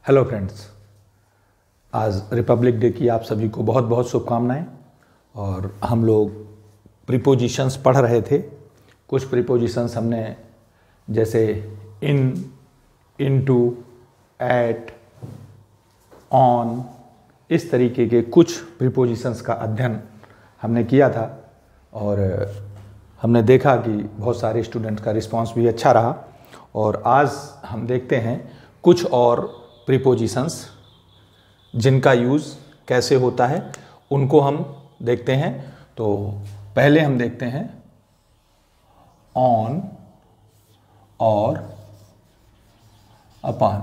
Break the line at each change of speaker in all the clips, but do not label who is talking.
Hello friends, आज Republic day की आप सभी को बहुत बहुत शुभकामनाएं। और हम लोग प्रीपोजिशंस पढ़ रहे थे। कुछ प्रीपोजिशंस हमने जैसे इन, इनटू, एट, ऑन, इस तरीके के कुछ प्रीपोजिशंस का अध्ययन हमने किया था और हमने देखा कि बहुत सारे स्टूडेंट्स का रिस्पांस भी अच्छा रहा। और आज हम देखते हैं कुछ और प्रीपोजिशंस जिनका यूज़ कैसे होता है, उनको हम देखते हैं। तो पहले हम देखते हैं ऑन और अपॉन।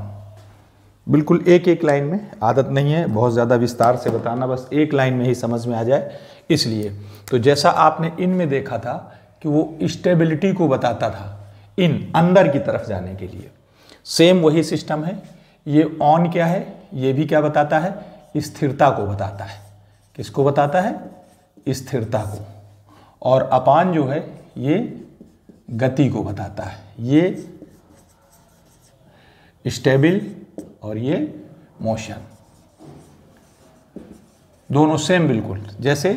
बिल्कुल एक एक लाइन में, आदत नहीं है बहुत ज़्यादा विस्तार से बताना, बस एक लाइन में ही समझ में आ जाए इसलिए। तो जैसा आपने इन में देखा था कि वो स्टेबिलिटी को बताता था, इन अंदर की तरफ जाने के लिए, सेम वही सिस्टम है। ये ऑन क्या है, ये भी क्या बताता है, स्थिरता को बताता है। किसको बताता है? स्थिरता को। और अपान जो है ये गति को बताता है, ये स्टेबल और ये मोशन। दोनों सेम बिल्कुल, जैसे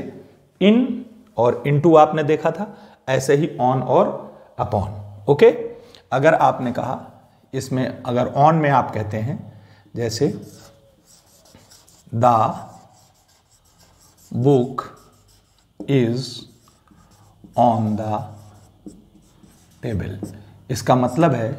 इन और इनटू आपने देखा था, ऐसे ही ऑन और अपॉन। ओके, अगर आपने कहा इसमें, अगर ऑन में आप कहते हैं जैसे the book is on the table, इसका मतलब है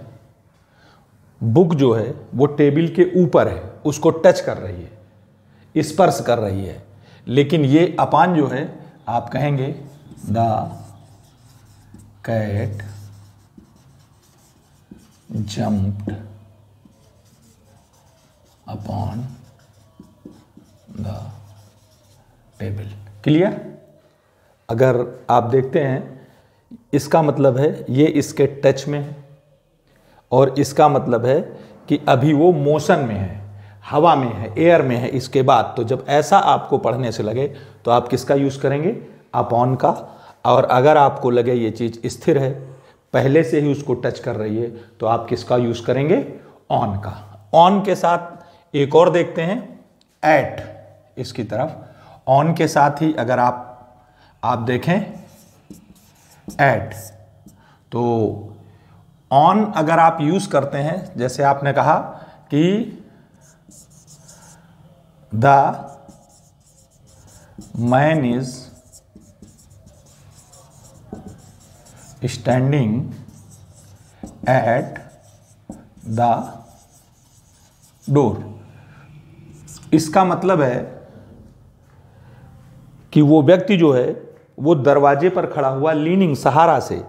बुक जो है वो टेबल के ऊपर है, उसको टच कर रही है, स्पर्श कर रही है। लेकिन ये अपान जो है आप कहेंगे the cat jumped upon the table। Clear? अगर आप देखते हैं, इसका मतलब है ये इसके टच में है और इसका मतलब है कि अभी वो मोशन में है, हवा में है, एयर में है। इसके बाद तो जब ऐसा आपको पढ़ने से लगे तो आप किसका यूज करेंगे? अपॉन का। और अगर आपको लगे ये चीज स्थिर है, पहले से ही उसको टच कर रही है, तो आप किसका यूज करेंगे? ऑन का। ऑन के साथ एक और देखते हैं, एट, इसकी तरफ। ऑन के साथ ही अगर आप देखें एट, तो ऑन अगर आप यूज करते हैं, जैसे आपने कहा कि the man is standing at the door, इसका मतलब है कि वो व्यक्ति जो है वो दरवाजे पर खड़ा हुआ, लीनिंग, सहारा से।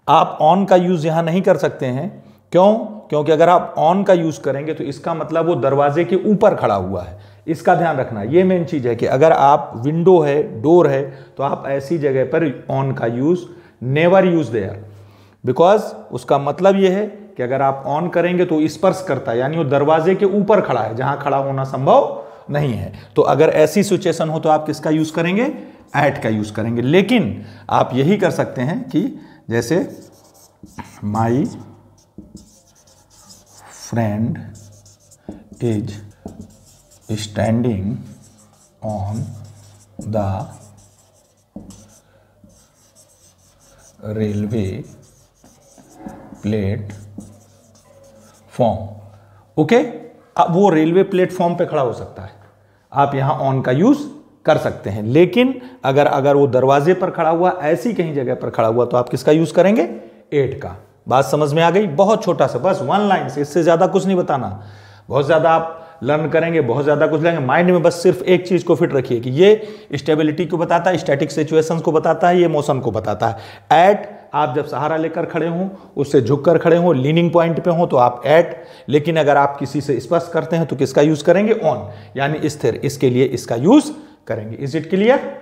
आप ऑन का यूज यहां नहीं कर सकते हैं। क्यों? क्योंकि अगर आप ऑन का यूज करेंगे तो इसका मतलब वो दरवाजे के ऊपर खड़ा हुआ है। इसका ध्यान रखना, ये मेन चीज है कि अगर आप विंडो है, डोर है, तो आप ऐसी जगह पर ऑन का use never use their, because उसका मतलब यह है कि अगर आप ऑन करेंगे तो स्पर्श करता है, यानी वो दरवाजे के ऊपर खड़ा है, जहां खड़ा होना संभव नहीं है। तो अगर ऐसी सिचुएशन हो तो आप किसका यूज करेंगे? एट का यूज करेंगे। लेकिन आप यही कर सकते हैं कि जैसे my friend is standing on the railway platform. Okay, अब वो रेलवे प्लेटफॉर्म पे खड़ा हो सकता है, आप यहां ऑन का यूज कर सकते हैं। लेकिन अगर वो दरवाजे पर खड़ा हुआ, ऐसी कहीं जगह पर खड़ा हुआ, तो आप किसका यूज करेंगे? एट का। बात समझ में आ गई? बहुत छोटा सा, बस वन लाइन से, इससे ज्यादा कुछ नहीं बताना। बहुत ज्यादा आप लर्न करेंगे, बहुत ज्यादा कुछ लेंगे, माइंड में बस सिर्फ एक चीज को फिट रखिए कि ये स्टेबिलिटी को बताता है, स्टैटिक सिचुएशंस को बताता है, ये मोशन को बताता है। एट, आप जब सहारा लेकर खड़े हों, उससे झुककर खड़े हों, लीनिंग पॉइंट पे हों, तो आप एट। लेकिन अगर आप किसी से स्पर्श करते हैं तो किसका यूज करेंगे? ऑन, यानी स्थिर। इसके लिए इसका यूज करेंगे। Is it clear?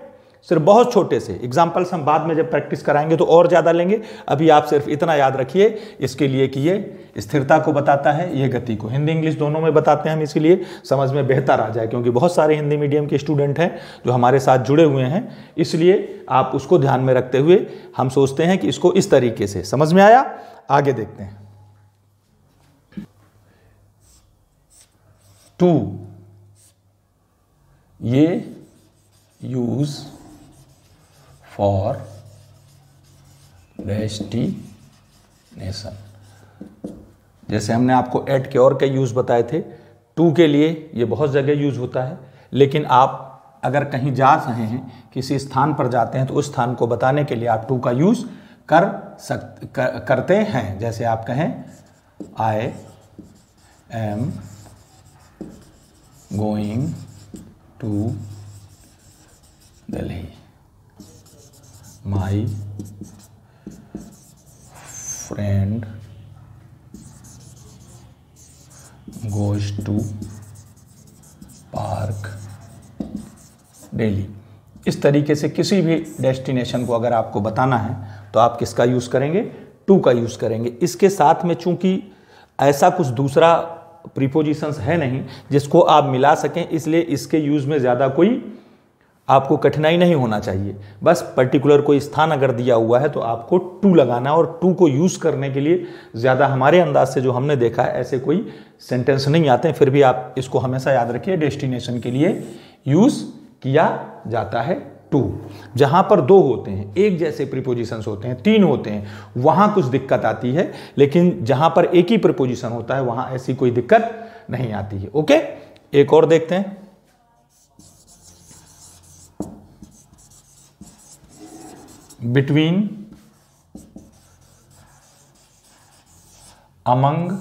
सिर्फ बहुत छोटे से एग्जाम्पल्स हम बाद में जब प्रैक्टिस कराएंगे तो और ज़्यादा लेंगे। अभी आप सिर्फ इतना याद रखिए इसके लिए कि ये स्थिरता को बताता है, ये गति को। हिंदी इंग्लिश दोनों में बताते हैं हम, इसीलिए समझ में बेहतर आ जाए, क्योंकि बहुत सारे हिंदी मीडियम के स्टूडेंट हैं जो हमारे साथ जुड़े हुए हैं, इसलिए आप उसको ध्यान में रखते हुए हम सोचते हैं कि इसको इस तरीके से। समझ में आया? आगे देखते हैं। टू, ये यूज फॉर डेस्टिनेशन। जैसे हमने आपको एट के और कई यूज बताए थे, टू के लिए ये बहुत जगह यूज होता है, लेकिन आप अगर कहीं जा रहे हैं, किसी स्थान पर जाते हैं, तो उस स्थान को बताने के लिए आप टू का यूज करते हैं। जैसे आप कहें I am going to Delhi, my friend goes to park daily. इस तरीके से किसी भी डेस्टिनेशन को अगर आपको बताना है तो आप किसका यूज़ करेंगे? टू का यूज़ करेंगे। इसके साथ में चूंकि ऐसा कुछ दूसरा प्रीपोजिशंस है नहीं जिसको आप मिला सकें, इसलिए इसके यूज़ में ज़्यादा कोई आपको कठिनाई नहीं होना चाहिए। बस पर्टिकुलर कोई स्थान अगर दिया हुआ है तो आपको टू लगाना है, और टू को यूज़ करने के लिए ज़्यादा हमारे अंदाज से जो हमने देखा है ऐसे कोई सेंटेंस नहीं आते हैं। फिर भी आप इसको हमेशा याद रखिए, डेस्टिनेशन के लिए यूज़ किया जाता है टू। जहां पर दो होते हैं, एक जैसे प्रीपोजिशंस होते हैं, तीन होते हैं, वहां कुछ दिक्कत आती है, लेकिन जहां पर एक ही प्रीपोजिशन होता है वहां ऐसी कोई दिक्कत नहीं आती है। ओके, एक और देखते हैं। बिटवीन, अमंग,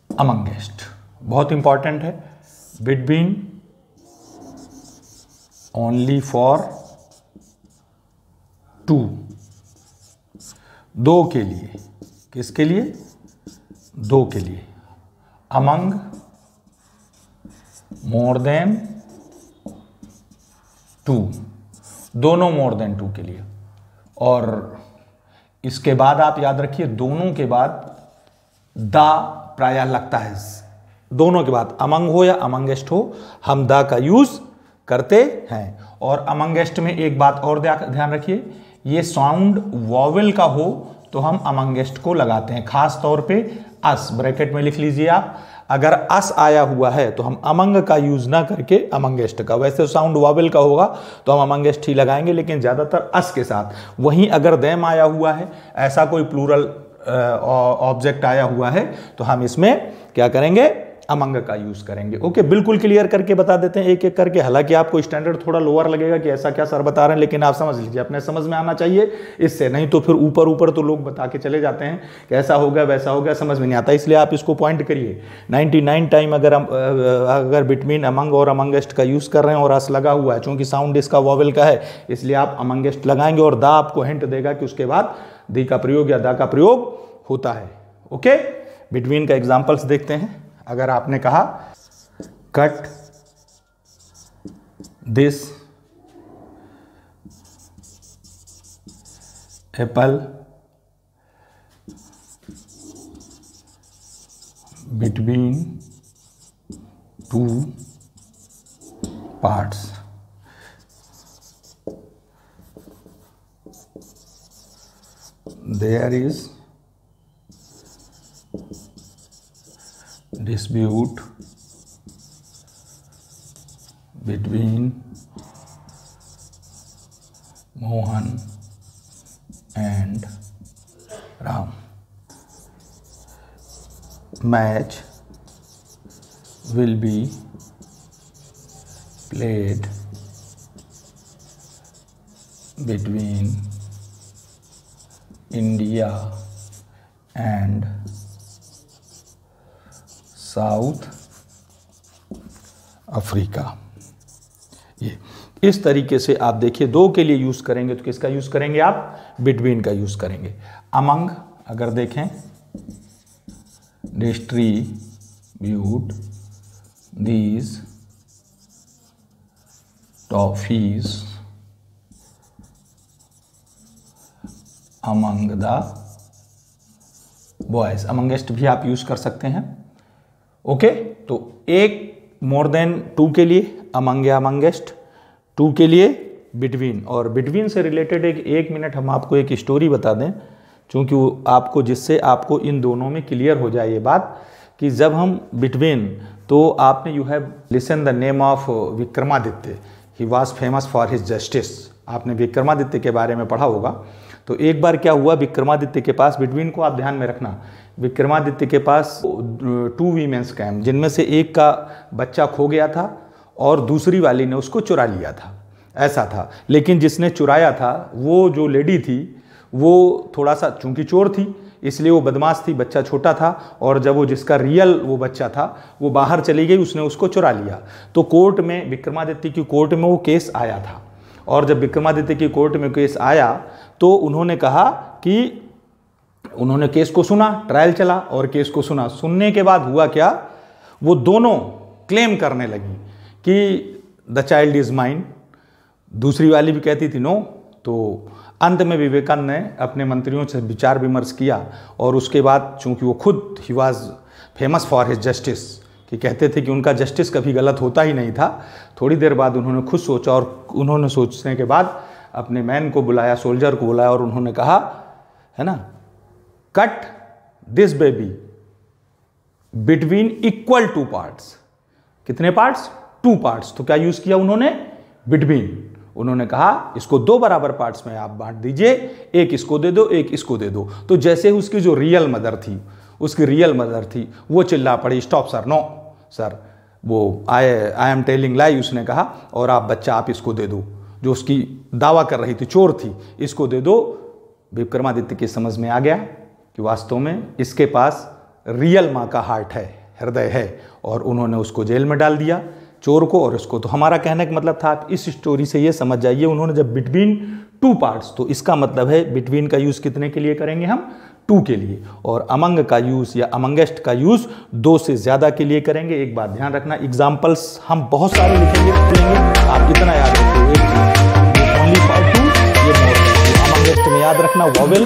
अमंगेस्ट, बहुत इंपॉर्टेंट है। बिटवीन, ओनली फॉर, टू, दो के लिए, किसके लिए? दो के लिए। अमंग, मोर देन टू, दोनों मोर देन टू के लिए। और इसके बाद आप याद रखिए, दोनों के बाद द प्रायः लगता है। दोनों के बाद अमंग हो या अमंगेस्ट हो, हम द का यूज करते हैं। और अमंगेस्ट में एक बात और ध्यान रखिए, ये साउंड वॉवेल का हो तो हम अमंगेस्ट को लगाते हैं, खास तौर पे अस, ब्रैकेट में लिख लीजिए आप। अगर अस आया हुआ है तो हम अमंग का यूज ना करके अमंगेस्ट का, वैसे साउंड वॉवेल का होगा तो हम अमंगेस्ट ही लगाएंगे, लेकिन ज्यादातर अस के साथ। वहीं अगर देम आया हुआ है, ऐसा कोई प्लूरल ऑब्जेक्ट आया हुआ है, तो हम इसमें क्या करेंगे? अमंग का यूज करेंगे। ओके, बिल्कुल क्लियर करके बता देते हैं एक एक करके। हालांकि आपको स्टैंडर्ड थोड़ा लोअर लगेगा कि ऐसा क्या सर बता रहे हैं, लेकिन आप समझ लीजिए, अपने समझ में आना चाहिए इससे, नहीं तो फिर ऊपर ऊपर तो लोग बता के चले जाते हैं कि ऐसा हो गया वैसा हो गया, समझ में नहीं आता। इसलिए आप इसको पॉइंट करिए। 99 टाइम अगर बिटवीन, अमंग और अमंगेस्ट का यूज कर रहे हैं और अस लगा हुआ है, चूंकि साउंड इसका वॉवेल का है, इसलिए आप अमंगेस्ट लगाएंगे, और दा आपको हिंट देगा कि उसके बाद दी का प्रयोग या दा का प्रयोग होता है। ओके, बिटवीन का एग्जांपल्स देखते हैं। अगर आपने कहा cut this Apple between two parts, there is dispute between Mohan and Ram. Match will be played between India and south Africa. ये इस तरीके से आप देखिए, दो के लिए यूज करेंगे तो किसका यूज करेंगे आप? बिटवीन का यूज करेंगे। अमंग अगर देखें, distribute these toffees among the boys. Amongst भी आप यूज कर सकते हैं। ओके, तो एक मोर देन टू के लिए अमंग या अमंगेस्ट, टू के लिए बिटवीन। और बिटवीन से रिलेटेड एक मिनट हम आपको एक स्टोरी बता दें। चूँकि वो आपको, जिससे आपको इन दोनों में क्लियर हो जाए ये बात कि जब हम बिटवीन, तो आपने you have listen the name of Vikramaditya, he was famous for his justice. आपने विक्रमादित्य के बारे में पढ़ा होगा। तो एक बार क्या हुआ, विक्रमादित्य के पास, बिटवीन को आप ध्यान में रखना, विक्रमादित्य के पास 2 वीमेंस कैम, जिनमें से एक का बच्चा खो गया था और दूसरी वाली ने उसको चुरा लिया था, ऐसा था। लेकिन जिसने चुराया था वो जो लेडी थी वो थोड़ा सा, चूंकि चोर थी इसलिए वो बदमाश थी, बच्चा छोटा था, और जब वो जिसका रियल वो बच्चा था वो बाहर चली गई, उसने उसको चुरा लिया। तो कोर्ट में, विक्रमादित्य की कोर्ट में वो केस आया था, और जब विक्रमादित्य की कोर्ट में केस आया तो उन्होंने कहा कि उन्होंने केस को सुना, ट्रायल चला और केस को सुना। सुनने के बाद हुआ क्या, वो दोनों क्लेम करने लगी कि द चाइल्ड इज माइन, दूसरी वाली भी कहती थी नो। तो अंत में विवेकानंद ने अपने मंत्रियों से विचार विमर्श किया और उसके बाद, चूंकि वो खुद he was famous for his justice, कि कहते थे कि उनका जस्टिस कभी गलत होता ही नहीं था, थोड़ी देर बाद उन्होंने खुद सोचा और उन्होंने सोचने के बाद अपने मैन को बुलाया, सोल्जर को बुलाया, और उन्होंने कहा, है ना, cut this baby between equal 2 parts. कितने पार्ट्स? 2 पार्ट्स। तो क्या यूज किया उन्होंने? बिटवीन। उन्होंने कहा इसको 2 बराबर पार्ट्स में आप बांट दीजिए, एक इसको दे दो, एक इसको दे दो। तो जैसे उसकी जो रियल मदर थी, उसकी रियल मदर थी, वो चिल्ला पड़ी, स्टॉप सर, नो सर, वो आई एम टेलिंग लाई, उसने कहा, और आप बच्चा आप इसको दे दो, जो उसकी दावा कर रही थी, चोर थी, इसको दे दो। विक्रमादित्य की समझ में आ गया कि वास्तव में इसके पास रियल माँ का हार्ट है, हृदय है, और उन्होंने उसको जेल में डाल दिया, चोर को और इसको। तो हमारा कहने का मतलब था, आप इस स्टोरी से ये समझ जाइए, उन्होंने जब बिटवीन 2 पार्ट्स, तो इसका मतलब है बिटवीन का यूज कितने के लिए करेंगे हम? 2 के लिए, और अमंग का यूज या अमंगेस्ट का यूज 2 से ज्यादा के लिए करेंगे। एक बात ध्यान रखना, एग्जाम्पल्स हम बहुत सारे लिखेंगे, आप कितना याद रखिए, ओनली फॉर 2, ये अमंगेस्ट में याद रखना, वॉवेल